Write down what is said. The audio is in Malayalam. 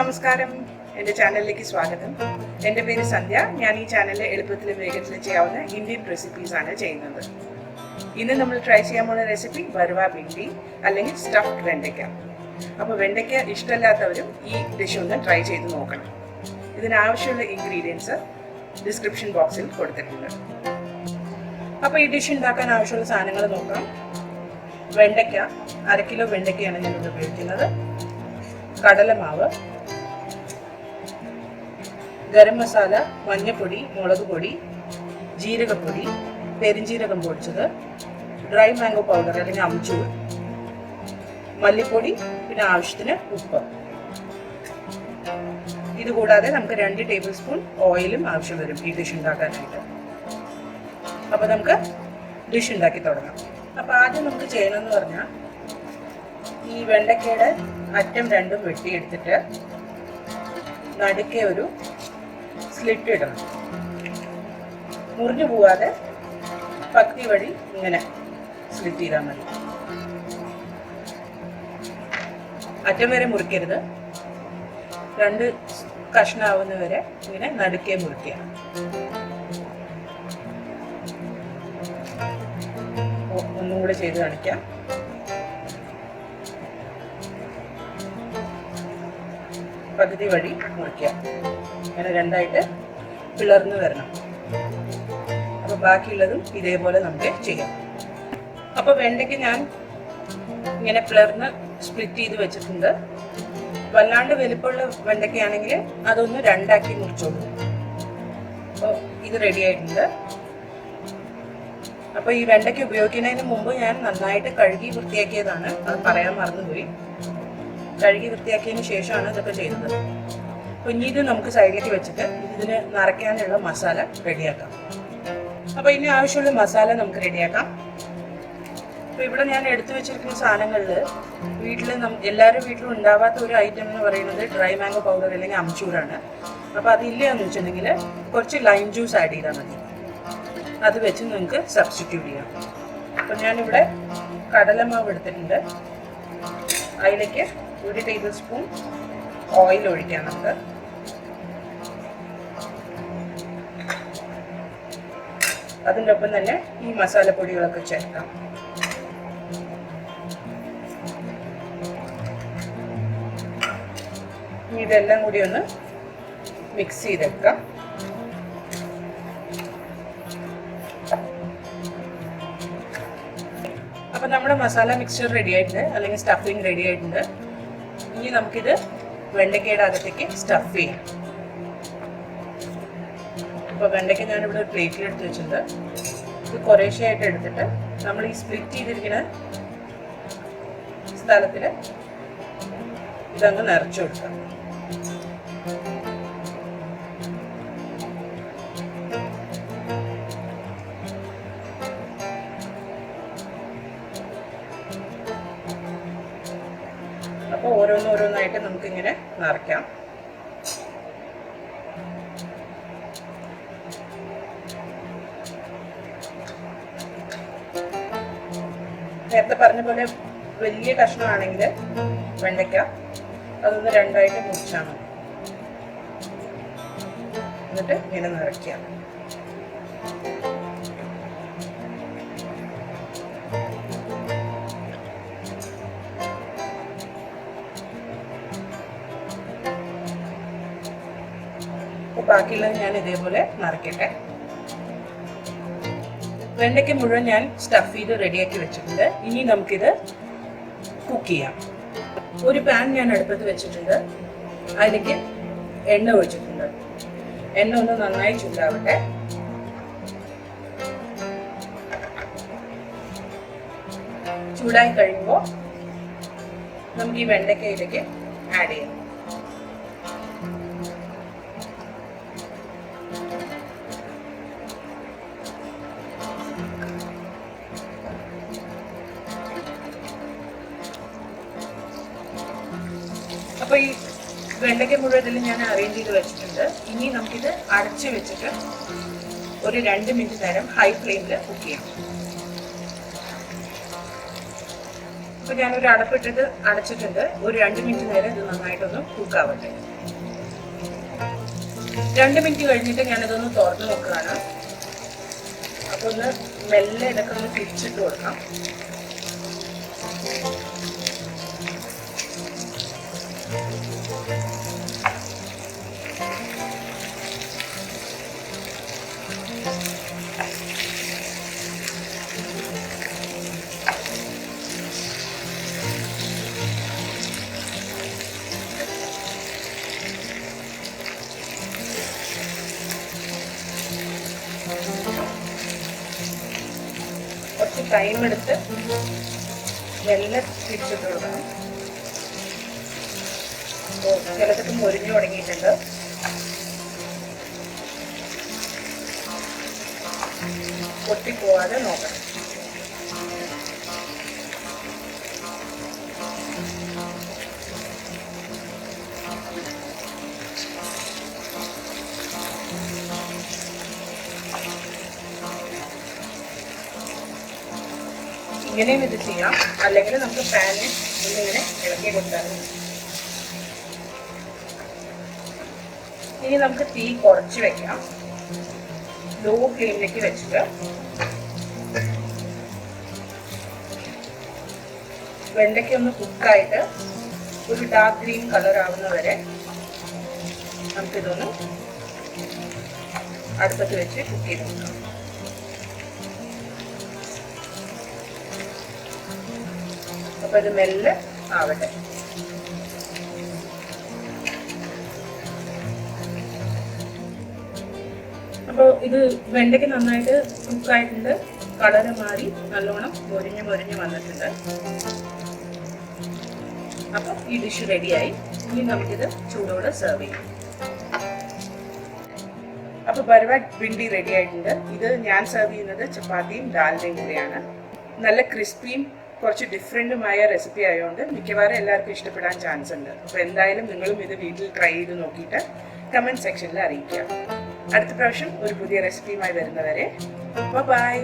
നമസ്കാരം, എൻ്റെ ചാനലിലേക്ക് സ്വാഗതം. എൻ്റെ പേര് സന്ധ്യ. ഞാൻ ഈ ചാനലിൽ എളുപ്പത്തിലും വേഗത്തിലും ചെയ്യാവുന്ന ഇന്ത്യൻ റെസിപ്പീസാണ് ചെയ്യുന്നത്. ഇന്ന് നമ്മൾ ട്രൈ ചെയ്യാൻ പോകുന്ന റെസിപ്പി ബർവ ഭിണ്ടി അല്ലെങ്കിൽ സ്റ്റഫ്ഡ് വെണ്ടയ്ക്ക. അപ്പോൾ വെണ്ടയ്ക്ക ഇഷ്ടമില്ലാത്തവരും ഈ ഡിഷ് ഒന്ന് ട്രൈ ചെയ്ത് നോക്കണം. ഇതിനാവശ്യമുള്ള ഇൻഗ്രീഡിയൻസ് ഡിസ്ക്രിപ്ഷൻ ബോക്സിൽ കൊടുത്തിട്ടുണ്ട്. അപ്പോൾ ഈ ഡിഷ് ഉണ്ടാക്കാൻ ആവശ്യമുള്ള സാധനങ്ങൾ നോക്കാം. വെണ്ടയ്ക്ക 1/2 കിലോ വെണ്ടയ്ക്കയാണ് ഞാനിവിടെ ഉപയോഗിക്കുന്നത്. കടലമാവ്, ഗരം മസാല, മഞ്ഞൾപ്പൊടി, മുളക് പൊടി, ജീരകപ്പൊടി, പെരിഞ്ജീരകം പൊടിച്ചത്, ഡ്രൈ മാംഗോ പൗഡർ അല്ലെങ്കിൽ അംചൂർ, മല്ലിപ്പൊടി, പിന്നെ ആവശ്യത്തിന് ഉപ്പ്. ഇതുകൂടാതെ നമുക്ക് 2 ടേബിൾ സ്പൂൺ ഓയിലും ആവശ്യം വരും ഈ ഡിഷ് ഉണ്ടാക്കാനായിട്ട്. അപ്പോൾ നമുക്ക് ഡിഷ് ഉണ്ടാക്കി തുടങ്ങാം. അപ്പോൾ ആദ്യം നമുക്ക് ചെയ്യണമെന്ന് പറഞ്ഞാൽ ഈ വെണ്ടയ്ക്കയുടെ അറ്റം രണ്ടും വെട്ടിയെടുത്തിട്ട് നടുക്കെ ഒരു സ്ലിറ്റ് ഇടണം. മുറിഞ്ഞു പോവാതെ പകുതി വഴി ഇങ്ങനെ സ്ലിറ്റ് ചെയ്താൽ മതി. അറ്റം വരെ മുറിക്കരുത്. 2 കഷ്ണാവുന്ന വരെ ഇങ്ങനെ നടുക്കെ മുറിക്കുക. ഒന്നും കൂടെ ചെയ്ത് കാണിക്കാം. പകുതി വഴി മുറിക്കുക. അങ്ങനെ 2ആയിട്ട് പിളർന്ന് വരണം. അപ്പോൾ ബാക്കിയുള്ളതും ഇതേപോലെ നമുക്ക് ചെയ്യാം. അപ്പോൾ വെണ്ടയ്ക്ക് ഞാൻ ഇങ്ങനെ പിളർന്ന് സ്പ്ലിറ്റ് ചെയ്ത് വെച്ചിട്ടുണ്ട്. വല്ലാണ്ട് വലിപ്പമുള്ള വെണ്ടയ്ക്കയാണെങ്കിൽ അതൊന്ന് 2ആക്കി മുറിച്ചോളൂ. അപ്പോൾ ഇത് റെഡി ആയിട്ടുണ്ട്. അപ്പോൾ ഈ വെണ്ടയ്ക്ക് ഉപയോഗിക്കുന്നതിന് മുമ്പ് ഞാൻ നന്നായിട്ട് കഴുകി വൃത്തിയാക്കിയതാണ്. അത് പറയാൻ മറന്നുപോയി. കഴുകി വൃത്തിയാക്കിയതിന് ശേഷമാണ് ഇതൊക്കെ ചെയ്തത്. അപ്പോൾ ഇനി ഇത് നമുക്ക് സൈഡിലേക്ക് വെച്ചിട്ട് ഇതിന് നിറയ്ക്കാനുള്ള മസാല റെഡിയാക്കാം. അപ്പോൾ ഇനി ആവശ്യമുള്ള മസാല നമുക്ക് റെഡിയാക്കാം. അപ്പോൾ ഇവിടെ ഞാൻ എടുത്തു വെച്ചിരിക്കുന്ന സാധനങ്ങളിൽ എല്ലാവരും വീട്ടിലും ഉണ്ടാവാത്ത ഒരു ഐറ്റം എന്ന് പറയുന്നത് ഡ്രൈ മാംഗോ പൗഡർ അല്ലെങ്കിൽ അംചൂറാണ്. അപ്പോൾ അതില്ല എന്ന് വെച്ചിട്ടുണ്ടെങ്കിൽ കുറച്ച് ലൈം ജ്യൂസ് ആഡ് ചെയ്താൽ മതി. അത് വെച്ച് നിങ്ങൾക്ക് സബ്സ്റ്റിറ്റ്യൂട്ട് ചെയ്യാം. അപ്പോൾ ഞാനിവിടെ കടലമാവ് എടുത്തിട്ടുണ്ട്. അതിലേക്ക് 1 ടേബിൾ സ്പൂൺ ഓയിൽ ഒഴിക്കാം നമുക്ക്. അതിൻ്റെ ഒപ്പം തന്നെ ഈ മസാലപ്പൊടികളൊക്കെ ചേർക്കാം. ഇതെല്ലാം കൂടി ഒന്ന് മിക്സ് ചെയ്തെടുക്കാം. അപ്പോൾ നമ്മുടെ മസാല മിക്സ്ചർ റെഡി ആയിട്ടുണ്ട്, അല്ലെങ്കിൽ സ്റ്റഫിങ് റെഡി ആയിട്ടുണ്ട്. ഇനി നമുക്കിത് വെണ്ടയ്ക്കയുടെ അകത്തേക്ക് സ്റ്റഫ് ചെയ്യാം. അപ്പോൾ വെണ്ടയ്ക്ക ഞാനിവിടെ പ്ലേറ്റിൽ എടുത്ത് വെച്ചിട്ടുണ്ട്. ഇത് കുറേശ്ശെയായിട്ട് എടുത്തിട്ട് നമ്മൾ ഈ സ്പ്ലിറ്റ് ചെയ്തിരിക്കുന്ന സ്ഥലത്തിൽ ഇതങ്ങ് നിറച്ചു കൊടുക്കാം. അപ്പോൾ ഓരോന്നോരോന്നായിട്ട് നമുക്കിങ്ങനെ നിറയ്ക്കാം. നേരത്തെ പറഞ്ഞ പോലെ വലിയ കഷ്ണമാണെങ്കിൽ വെണ്ടയ്ക്ക അതൊന്ന് 2ആയിട്ട് മുറിച്ചാൽ മതി. എന്നിട്ട് ഇങ്ങനെ നിറയ്ക്കുക. ബാക്കിയുള്ളത് ഞാൻ ഇതേപോലെ നിറയ്ക്കട്ടെ. വെണ്ടയ്ക്ക് മുഴുവൻ ഞാൻ സ്റ്റഫ് ചെയ്ത് റെഡിയാക്കി വെച്ചിട്ടുണ്ട്. ഇനി നമുക്കിത് കുക്ക് ചെയ്യാം. ഒരു പാൻ ഞാൻ അടുപ്പത്ത് വെച്ചിട്ടുണ്ട്. അതിലേക്ക് എണ്ണ ഒഴിച്ചിട്ടുണ്ട്. എണ്ണ ഒന്ന് നന്നായി ചൂടാവട്ടെ. ചൂടായി കഴിയുമ്പോൾ നമുക്ക് ഈ വെണ്ടയ്ക്കയിലേക്ക് ആഡ് ചെയ്യാം. അപ്പോൾ ഈ വെണ്ടയ്ക്ക മുഴുവൻ ഞാൻ അറേഞ്ച് ചെയ്ത് വെച്ചിട്ടുണ്ട്. ഇനി നമുക്കിത് അടച്ചു വെച്ചിട്ട് ഒരു 2 മിനിറ്റ് നേരം ഹൈ ഫ്ലെയിമിൽ കുക്ക് ചെയ്യാം. അപ്പോൾ ഞാനൊരു അടപ്പിട്ടിട്ട് അടച്ചിട്ടുണ്ട്. ഒരു 2 മിനിറ്റ് നേരം ഇത് നന്നായിട്ടൊന്ന് കുക്ക് ആവട്ടെ. 2 മിനിറ്റ് കഴിഞ്ഞിട്ട് ഞാനിതൊന്ന് തുറന്ന് നോക്കുകയാണ്. അപ്പോൾ ഒന്ന് മെല്ലെ ഇതൊക്കെ ഒന്ന് തിരിച്ചിട്ട് കൊടുക്കാം. കുറച്ച് ടൈം എടുത്ത് മെല്ലെ തിരിച്ചിട്ട് കൊടുക്കണം. അപ്പോൾ ചിലതൊക്കെ മൊരിഞ്ഞു തുടങ്ങിയിട്ടുണ്ട്. പൊട്ടിപ്പോവാതെ നോക്കണം. ഇങ്ങനെയും ഇത് ചെയ്യാം, അല്ലെങ്കിൽ നമുക്ക് പാനിൽ ഇങ്ങനെ ഇളക്കി കൊടുത്താൽ മതി. ഇനി നമുക്ക് തീ കുറച്ച് വെക്കാം. ലോ ഫ്ലെയിമിലേക്ക് വെച്ചിട്ട് വെണ്ടയ്ക്ക ഒന്ന് കുക്കായിട്ട് ഒരു ഡാർക്ക് ഗ്രീൻ കളർ ആവുന്നവരെ നമുക്കിതൊന്ന് അടുപ്പത്ത് വെച്ച് കുക്ക് ചെയ്ത് കൊടുക്കാം. അപ്പോൾ ഇത് മെല്ലെ ആവട്ടെ. അപ്പോൾ ഇത് വെണ്ടയ്ക്ക് നന്നായിട്ട് കുക്കായിട്ടുണ്ട്. കളറ് മാറി നല്ലോണം മൊരിഞ്ഞ് വന്നിട്ടുണ്ട്. അപ്പോൾ ഈ ഡിഷ് റെഡിയായി. ഇനി നമുക്കിത് ചൂടോടെ സെർവ് ചെയ്യാം. അപ്പോൾ ബർവാ ഭിണ്ടി റെഡി ആയിട്ടുണ്ട്. ഇത് ഞാൻ സെർവ് ചെയ്യുന്നത് ചപ്പാത്തിയും ദാലിൻ്റെയും കൂടെയാണ്. നല്ല ക്രിസ്പിയും കുറച്ച് ഡിഫറെൻറ്റുമായ റെസിപ്പി ആയതുകൊണ്ട് മിക്കവാറും എല്ലാവർക്കും ഇഷ്ടപ്പെടാൻ ചാൻസ് ഉണ്ട്. അപ്പോൾ എന്തായാലും നിങ്ങളും ഇത് വീട്ടിൽ ട്രൈ ചെയ്ത് നോക്കിയിട്ട് കമൻറ്റ് സെക്ഷനിൽ അറിയിക്കുക. അടുത്ത പ്രാവശ്യം ഒരു പുതിയ റെസിപ്പിയുമായി വരുന്നവരെ ബൈ.